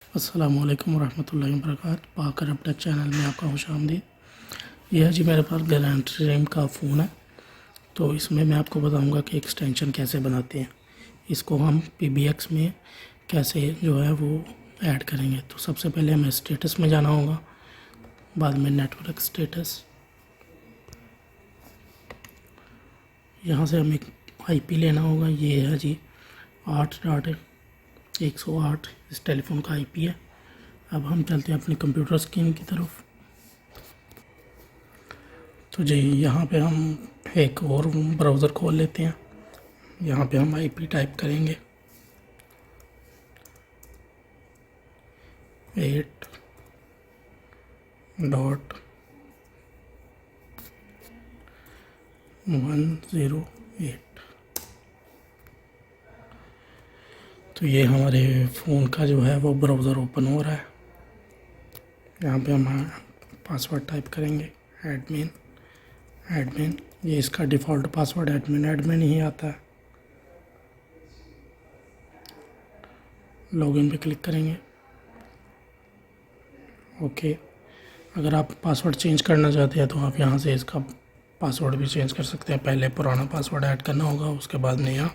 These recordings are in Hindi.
अस्सलामुअलैकुम वरहमतुल्लाहि वबरकातुहू। पाकर अपडेट चैनल में आपका खुशामदीद। यह है जी मेरे पास गैलेंट्री रेम का फ़ोन है। तो इसमें मैं आपको बताऊंगा कि एक्सटेंशन कैसे बनाते हैं, इसको हम PBX में कैसे जो है वो ऐड करेंगे। तो सबसे पहले हमें स्टेटस में जाना होगा, बाद में नेटवर्क स्टेटस। यहाँ से हमें IP लेना होगा, ये है जी 8.108 इस टेलीफोन का IP है। अब हम चलते हैं अपनी कंप्यूटर स्क्रीन की तरफ। तो जी यहाँ पे हम एक और ब्राउज़र खोल लेते हैं। यहाँ पे हम IP टाइप करेंगे 8.108। तो ये हमारे फ़ोन का जो है वो ब्राउज़र ओपन हो रहा है। यहाँ पे हम पासवर्ड टाइप करेंगे एडमिन। ये इसका डिफ़ॉल्ट पासवर्ड एडमिन ही आता है। लॉगिन पे क्लिक करेंगे, ओके। अगर आप पासवर्ड चेंज करना चाहते हैं तो आप यहाँ से इसका पासवर्ड भी चेंज कर सकते हैं। पहले पुराना पासवर्ड ऐड करना होगा, उसके बाद नया,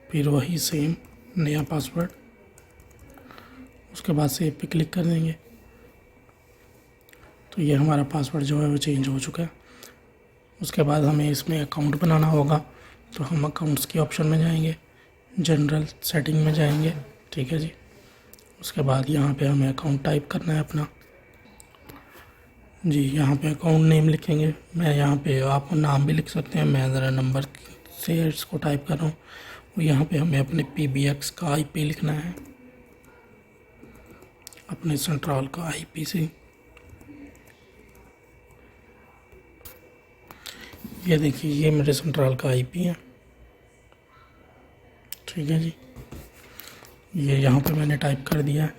फिर वही सेम नया पासवर्ड, उसके बाद सेव पे क्लिक कर देंगे। तो ये हमारा पासवर्ड जो है वो चेंज हो चुका है। उसके बाद हमें इसमें अकाउंट बनाना होगा। तो हम अकाउंट्स के ऑप्शन में जाएंगे, जनरल सेटिंग में जाएंगे, ठीक है जी। उसके बाद यहाँ पे हमें अकाउंट टाइप करना है अपना जी। यहाँ पे अकाउंट नेम लिखेंगे। मैं यहाँ पे आप नाम भी लिख सकते हैं, मैं ज़रा नंबर से इसको टाइप कर रहा हूँ। और यहाँ पे हमें अपने PBX का IP लिखना है, अपने सेंट्रल का IP से। ये देखिए, ये मेरे सेंट्रल का IP है, ठीक है जी। ये यहाँ पे मैंने टाइप कर दिया है।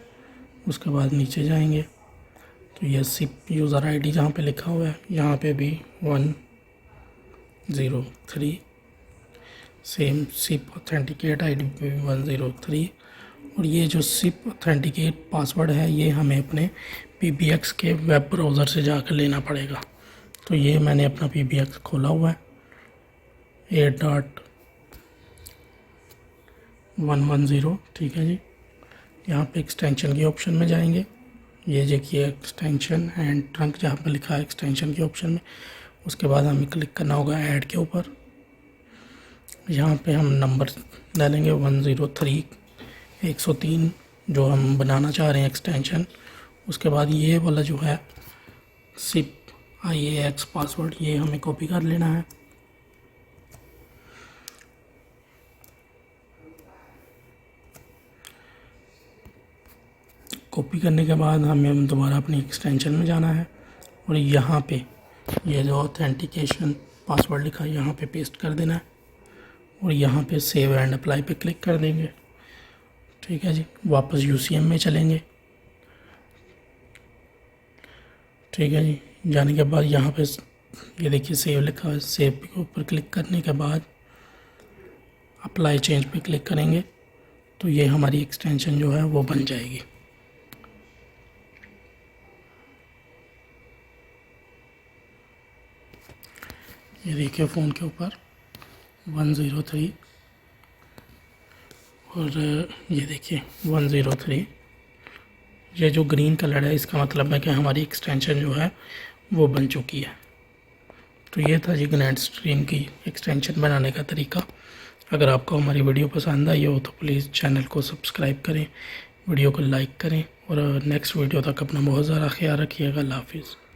उसके बाद नीचे जाएंगे तो ये सिप यूज़र ID जहाँ पे लिखा हुआ है, यहाँ पे भी 103 सेम सिप ऑथेंटिकेट ID पे भी 103। और ये जो सिप ऑथेंटिकेट पासवर्ड है ये हमें अपने PBX के वेब ब्राउज़र से जाकर लेना पड़ेगा। तो ये मैंने अपना PBX खोला हुआ है 8.110, ठीक है जी। यहाँ पे एक्सटेंशन के ऑप्शन में जाएंगे। ये देखिए एक्सटेंशन एंड ट्रंक जहाँ पे लिखा है एक्सटेंशन के ऑप्शन में। उसके बाद हमें क्लिक करना होगा ऐड के ऊपर। यहाँ पे हम नंबर डालेंगे 103 जो हम बनाना चाह रहे हैं एक्सटेंशन। उसके बाद ये वाला जो है सिप IAX पासवर्ड, ये हमें कॉपी कर लेना है। कॉपी करने के बाद हमें दोबारा अपनी एक्सटेंशन में जाना है और यहाँ पे ये जो ऑथेंटिकेशन पासवर्ड लिखा है यहाँ पे पेस्ट कर देना है। और यहाँ पे सेव एंड अप्लाई पे क्लिक कर देंगे, ठीक है जी। वापस UCM में चलेंगे, ठीक है जी। जाने के बाद यहाँ पे ये देखिए सेव लिखा है, सेव के ऊपर क्लिक करने के बाद अप्लाई चेंज पे क्लिक करेंगे तो ये हमारी एक्सटेंशन जो है वो बन जाएगी। ये देखिए फ़ोन के ऊपर 103 और ये देखिए 103। ये जो ग्रीन कलर है इसका मतलब है कि हमारी एक्सटेंशन जो है वो बन चुकी है। तो ये था जी ग्लैंडस्ट्रीम की एक्सटेंशन बनाने का तरीका। अगर आपको हमारी वीडियो पसंद आई हो तो प्लीज़ चैनल को सब्सक्राइब करें, वीडियो को लाइक करें और नेक्स्ट वीडियो तक अपना बहुत ज़्यादा ख्याल रखिएगा। अल्लाह हाफिज़।